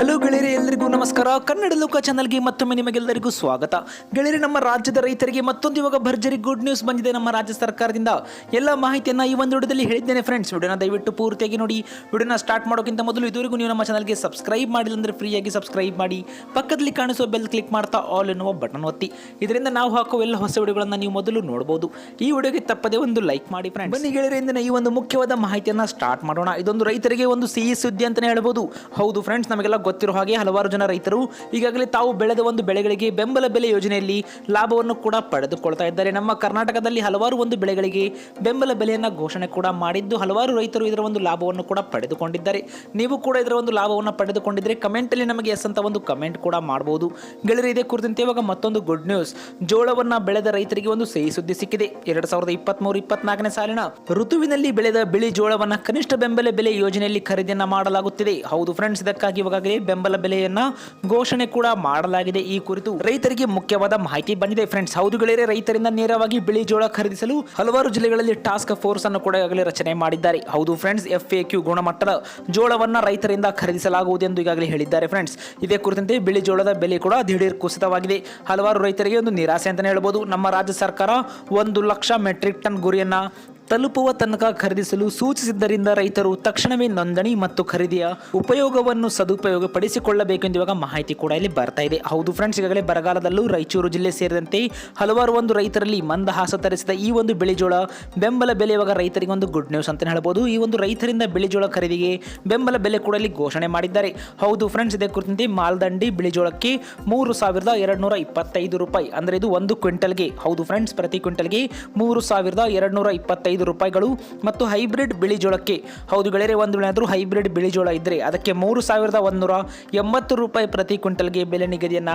Hello ಗೆಳೆಯರೆ, ಎಲ್ಲರಿಗೂ ನಮಸ್ಕಾರ. ಕನ್ನಡ ಲೋಕ ಚಾನಲ್ಗೆ ಮತ್ತೊಮ್ಮೆ ನಿಮಗೆಲ್ಲರಿಗೂ ಸ್ವಾಗತ. ಗೆಳೆಯರೆ, ನಮ್ಮ ರಾಜ್ಯದ ರೈತರಿಗೆ ಮತ್ತೊಂದು ಇವಾಗ ಭರ್ಜರಿ ಗುಡ್ ನ್ಯೂಸ್ ಬಂದಿದೆ ನಮ್ಮ ರಾಜ್ಯ ಸರ್ಕಾರದಿಂದ. ಎಲ್ಲ ಮಾಹಿತಿಯನ್ನು ಈ ಒಂದು ವಿಡಿಯೋದಲ್ಲಿ ಹೇಳಿದ್ದೇನೆ ಫ್ರೆಂಡ್ಸ್. ವಿಡಿಯೋನ ದಯವಿಟ್ಟು ಪೂರ್ತಿಯಾಗಿ ನೋಡಿ. ವಿಡಿಯೋನ ಸ್ಟಾರ್ಟ್ ಮಾಡೋಕ್ಕಿಂತ ಮೊದಲು ಇದುವರೆಗೂ ನೀವು ನಮ್ಮ ಚಾನಲ್ಗೆ ಸಬ್ಸ್ಕ್ರೈಬ್ ಮಾಡಿಲ್ಲ ಅಂದರೆ ಫ್ರೀಯಾಗಿ ಸಬ್ಸ್ಕ್ರೈಬ್ ಮಾಡಿ, ಪಕ್ಕದಲ್ಲಿ ಕಾಣಿಸುವ ಬೆಲ್ ಕ್ಲಿಕ್ ಮಾಡ್ತಾ ಆಲ್ ಎನ್ನುವ ಬಟನ್ ಒತ್ತಿ. ಇದರಿಂದ ನಾವು ಹಾಕುವ ಎಲ್ಲ ಹೊಸ ವಿಡಿಯೋಗಳನ್ನು ನೀವು ಮೊದಲು ನೋಡಬಹುದು. ಈ ವಿಡಿಯೋಗೆ ತಪ್ಪದೆ ಒಂದು ಲೈಕ್ ಮಾಡಿ ಫ್ರೆಂಡ್ಸ್. ಬನ್ನಿ ಗೆಳೆಯರೆ, ಇಂದಿನ ಈ ಒಂದು ಮುಖ್ಯವಾದ ಮಾಹಿತಿಯನ್ನು ಸ್ಟಾರ್ಟ್ ಮಾಡೋಣ. ಇದೊಂದು ರೈತರಿಗೆ ಒಂದು ಸಿಹಿ ಸುದ್ದಿ ಅಂತಾನೆ ಹೇಳ್ಬೋದು. ಹೌದು ಫ್ರೆಂಡ್ಸ್, ನಮಗೆಲ್ಲ ಗೊತ್ತಿರೋ ಹಾಗೆ ಹಲವಾರು ಜನ ರೈತರು ಈಗಾಗಲೇ ತಾವು ಬೆಳೆದ ಒಂದು ಬೆಳೆಗಳಿಗೆ ಬೆಂಬಲ ಬೆಲೆ ಯೋಜನೆಯಲ್ಲಿ ಲಾಭವನ್ನು ಕೂಡ ಪಡೆದುಕೊಳ್ತಾ ಇದ್ದಾರೆ. ನಮ್ಮ ಕರ್ನಾಟಕದಲ್ಲಿ ಹಲವಾರು ಒಂದು ಬೆಳೆಗಳಿಗೆ ಬೆಂಬಲ ಬೆಲೆಯನ್ನು ಘೋಷಣೆ ಕೂಡ ಮಾಡಿದ್ದು ಹಲವಾರು ರೈತರು ಇದರ ಒಂದು ಲಾಭವನ್ನು ಕೂಡ ಪಡೆದುಕೊಂಡಿದ್ದಾರೆ. ನೀವು ಕೂಡ ಇದರ ಒಂದು ಲಾಭವನ್ನು ಪಡೆದುಕೊಂಡಿದ್ರೆ ಕಮೆಂಟ್ ಅಲ್ಲಿ ನಮಗೆ ಎಸ್ ಅಂತ ಒಂದು ಕಮೆಂಟ್ ಕೂಡ ಮಾಡಬಹುದು. ಗೆಳೆಯರೆ, ಇದೇ ಕುರಿತಂತೆ ಇವಾಗ ಮತ್ತೊಂದು ಗುಡ್ ನ್ಯೂಸ್. ಜೋಳವನ್ನ ಬೆಳೆದ ರೈತರಿಗೆ ಒಂದು ಸಿಹಿ ಸುದ್ದಿ ಸಿಕ್ಕಿದೆ. 2023-24ನೇ ಸಾಲಿನ ಋತುವಿನಲ್ಲಿ ಬೆಳೆದ ಬಿಳಿ ಜೋಳವನ್ನ ಕನಿಷ್ಠ ಬೆಂಬಲ ಬೆಲೆ ಯೋಜನೆಯಲ್ಲಿ ಖರೀದಿಯನ್ನ ಮಾಡಲಾಗುತ್ತಿದೆ. ಹೌದು ಫ್ರೆಂಡ್ಸ್, ಇದಕ್ಕಾಗಿ ಇವಾಗಲೇ ಬೆಂಬಲ ಬೆಲೆಯನ್ನ ಘೋಷಣೆ ಕೂಡ ಮಾಡಲಾಗಿದೆ. ಈ ಕುರಿತು ರೈತರಿಗೆ ಮುಖ್ಯವಾದ ಮಾಹಿತಿ ಬಂದಿದೆ ಫ್ರೆಂಡ್ಸ್. ಹೌದು ಗೆಳೆಯರೆ, ರೈತರಿಂದ ನೇರವಾಗಿ ಬಿಳಿ ಜೋಳ ಖರೀದಿಸಲು ಹಲವಾರು ಜಿಲ್ಲೆಗಳಲ್ಲಿ ಟಾಸ್ಕ್ ಫೋರ್ಸ್ ಅನ್ನು ಕೂಡ ಈಗಾಗಲೇ ರಚನೆ ಮಾಡಿದ್ದಾರೆ. ಹೌದು ಫ್ರೆಂಡ್ಸ್, FAQ ಗುಣಮಟ್ಟದ ಜೋಳವನ್ನ ರೈತರಿಂದ ಖರೀದಿಸಲಾಗುವುದು ಎಂದು ಈಗಾಗಲೇ ಹೇಳಿದ್ದಾರೆ ಫ್ರೆಂಡ್ಸ್. ಇದೇ ಕುರಿತಂತೆ ಬಿಳಿ ಜೋಳದ ಬೆಲೆ ಕೂಡ ದಿಢೀರ್ ಕುಸಿತವಾಗಿದೆ. ಹಲವಾರು ರೈತರಿಗೆ ಒಂದು ನಿರಾಸೆ ಅಂತಾನೆ ಹೇಳ್ಬೋದು. ನಮ್ಮ ರಾಜ್ಯ ಸರ್ಕಾರ 1,00,000 ಮೆಟ್ರಿಕ್ ಟನ್ ಗುರಿಯನ್ನ ತಲುಪುವ ತನಕ ಖರೀದಿಸಲು ಸೂಚಿಸಿದ್ದರಿಂದ ರೈತರು ತಕ್ಷಣವೇ ನೋಂದಣಿ ಮತ್ತು ಖರೀದಿಯ ಉಪಯೋಗವನ್ನು ಸದುಪಯೋಗ ಪಡಿಸಿಕೊಳ್ಳಬೇಕೆಂದು ಇವಾಗ ಮಾಹಿತಿ ಕೂಡ ಇಲ್ಲಿ ಬರ್ತಾ ಇದೆ. ಹೌದು ಫ್ರೆಂಡ್ಸ್, ಈಗಾಗಲೇ ಬರಗಾಲದಲ್ಲೂ ರಾಯಚೂರು ಜಿಲ್ಲೆ ಸೇರಿದಂತೆ ಹಲವಾರು ಒಂದು ರೈತರಲ್ಲಿ ಮಂದಹಾಸ ತರಿಸಿದ ಈ ಒಂದು ಬಿಳಿಜೋಳ ಬೆಂಬಲ ಬೆಲೆ ಇವಾಗ ರೈತರಿಗೆ ಒಂದು ಗುಡ್ ನ್ಯೂಸ್ ಅಂತ ಹೇಳ್ಬೋದು. ಈ ಒಂದು ರೈತರಿಂದ ಬಿಳಿಜೋಳ ಖರೀದಿಗೆ ಬೆಂಬಲ ಬೆಲೆ ಕೂಡ ಇಲ್ಲಿ ಘೋಷಣೆ ಮಾಡಿದ್ದಾರೆ. ಹೌದು ಫ್ರೆಂಡ್ಸ್, ಇದೇ ಕುರಿತಂತೆ ಮಾಲ್ದಂಡಿ ಬಿಳಿಜೋಳಕ್ಕೆ 3,225 ರೂಪಾಯಿ, ಅಂದರೆ ಇದು ಒಂದು ಕ್ವಿಂಟಲ್ಗೆ. ಹೌದು ಫ್ರೆಂಡ್ಸ್, ಪ್ರತಿ ಕ್ವಿಂಟಲ್ಗೆ 3,225 ರೂಪಾಯಿಗಳು. ಮತ್ತು ಹೈಬ್ರಿಡ್ ಬಿಳಿಜೋಳಕ್ಕೆ, ಹೌದು ಗೆಳೆಯರೆ, ಒಂದು ಏನಾದರೂ ಹೈಬ್ರಿಡ್ ಬಿಳಿಜೋಳ ಇದ್ದರೆ ಅದಕ್ಕೆ 3,180 ರೂಪಾಯಿ ಪ್ರತಿ ಕ್ವಿಂಟಲ್ಗೆ ಬೆಲೆ ನಿಗದಿಯನ್ನ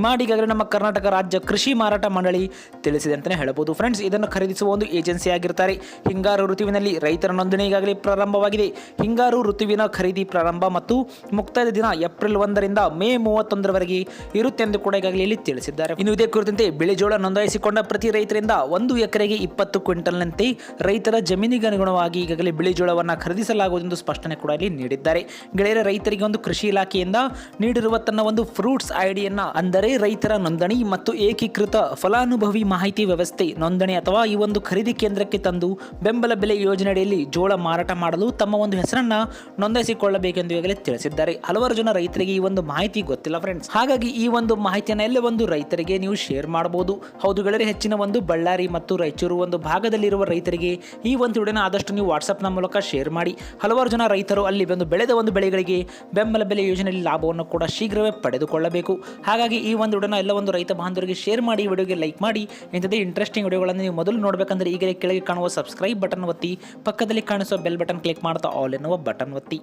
ಮಾಡಿ ಈಗಾಗಲೇ ನಮ್ಮ ಕರ್ನಾಟಕ ರಾಜ್ಯ ಕೃಷಿ ಮಾರಾಟ ಮಂಡಳಿ ತಿಳಿಸಿದೆ ಅಂತಲೇ ಹೇಳಬಹುದು ಫ್ರೆಂಡ್ಸ್. ಇದನ್ನು ಖರೀದಿಸುವ ಒಂದು ಏಜೆನ್ಸಿ ಆಗಿರ್ತಾರೆ. ಹಿಂಗಾರು ಋತುವಿನಲ್ಲಿ ರೈತರ ನೋಂದಣಿ ಈಗಾಗಲೇ ಪ್ರಾರಂಭವಾಗಿದೆ. ಹಿಂಗಾರು ಋತುವಿನ ಖರೀದಿ ಪ್ರಾರಂಭ ಮತ್ತು ಮುಕ್ತಾಯದ ದಿನ ಏಪ್ರಿಲ್ 1ರಿಂದ ಮೇ 31ರವರೆಗೆ ಇರುತ್ತೆ ಎಂದು ಕೂಡ ಈಗಾಗಲೇ ಇಲ್ಲಿ ತಿಳಿಸಿದ್ದಾರೆ. ಇನ್ನು ಇದೇ ಕುರಿತಂತೆ ಬಿಳಿಜೋಳ ನೋಂದಾಯಿಸಿಕೊಂಡ ಪ್ರತಿ ರೈತರಿಂದ 1 ಎಕರೆಗೆ 20 ಕ್ವಿಂಟಲ್ನಂತೆ ರೈತರ ಜಮೀನಿಗೆ ಅನುಗುಣವಾಗಿ ಈಗಾಗಲೇ ಬಿಳಿಜೋಳವನ್ನು ಖರೀದಿಸಲಾಗುವುದೆಂದು ಸ್ಪಷ್ಟನೆ ಕೂಡ ಇಲ್ಲಿ ನೀಡಿದ್ದಾರೆ. ಗೆಳೆಯರ, ರೈತರಿಗೆ ಒಂದು ಕೃಷಿ ಇಲಾಖೆಯಿಂದ ನೀಡಿರುವ ತನ್ನ ಒಂದು ಫ್ರೂಟ್ಸ್ ಐಡಿಯನ್ನ, ಅಂದರೆ ರೈತರ ನೋಂದಣಿ ಮತ್ತು ಏಕೀಕೃತ ಫಲಾನುಭವಿ ಮಾಹಿತಿ ವ್ಯವಸ್ಥೆ ನೋಂದಣಿ ಅಥವಾ ಈ ಒಂದು ಖರೀದಿ ಕೇಂದ್ರಕ್ಕೆ ತಂದು ಬೆಂಬಲ ಬೆಲೆ ಯೋಜನೆಯಡಿಯಲ್ಲಿ ಜೋಳ ಮಾರಾಟ ಮಾಡಲು ತಮ್ಮ ಒಂದು ಹೆಸರನ್ನ ನೋಂದಾಯಿಸಿಕೊಳ್ಳಬೇಕೆಂದು ಈಗಾಗಲೇ ತಿಳಿಸಿದ್ದಾರೆ. ಹಲವಾರು ಜನ ರೈತರಿಗೆ ಈ ಒಂದು ಮಾಹಿತಿ ಗೊತ್ತಿಲ್ಲ ಫ್ರೆಂಡ್ಸ್. ಹಾಗಾಗಿ ಈ ಒಂದು ಮಾಹಿತಿಯನ್ನು ಎಲ್ಲ ಒಂದು ರೈತರಿಗೆ ನೀವು ಶೇರ್ ಮಾಡಬಹುದು. ಹೌದು ಗೆಳೆಯರೆ, ಹೆಚ್ಚಿನ ಒಂದು ಬಳ್ಳಾರಿ ಮತ್ತು ರಾಯಚೂರು ಒಂದು ಭಾಗದಲ್ಲಿರುವ ರೈತರಿಗೆ ಈ ಒಂದು ವಿಡಿಯೋನ ಆದಷ್ಟು ನೀವು ವಾಟ್ಸ್ಆಪ್ನ ಮೂಲಕ ಶೇರ್ ಮಾಡಿ. ಹಲವಾರು ಜನ ರೈತರು ಅಲ್ಲಿ ಒಂದು ಬೆಳೆದ ಒಂದು ಬೆಳೆಗಳಿಗೆ ಬೆಂಬಲ ಬೆಲೆ ಯೋಜನೆಯಲ್ಲಿ ಲಾಭವನ್ನು ಕೂಡ ಶೀಘ್ರವೇ ಪಡೆದುಕೊಳ್ಳಬೇಕು. ಹಾಗಾಗಿ ಈ ಒಂದು ವಿಡಿಯೋನ ಎಲ್ಲ ಒಂದು ರೈತ ಬಾಂಧವರಿಗೆ ಶೇರ್ ಮಾಡಿ, ವಿಡಿಯೋಗೆ ಲೈಕ್ ಮಾಡಿ. ಇಂಥದೇ ಇಂಟ್ರೆಸ್ಟಿಂಗ್ ವಿಡಿಯೋಗಳನ್ನು ನೀವು ಮೊದಲು ನೋಡಬೇಕಂದ್ರೆ ಈಗಲೇ ಕೆಳಗೆ ಕಾಣುವ ಸಬ್ಸ್ಕ್ರೈಬ್ ಬಟನ್ ಒತ್ತಿ, ಪಕ್ಕದಲ್ಲಿ ಕಾಣಿಸುವ ಬೆಲ್ ಬಟನ್ ಕ್ಲಿಕ್ ಮಾಡ್ತಾ ಆಲ್ ಎನ್ನುವ ಬಟನ್ ಒತ್ತಿ.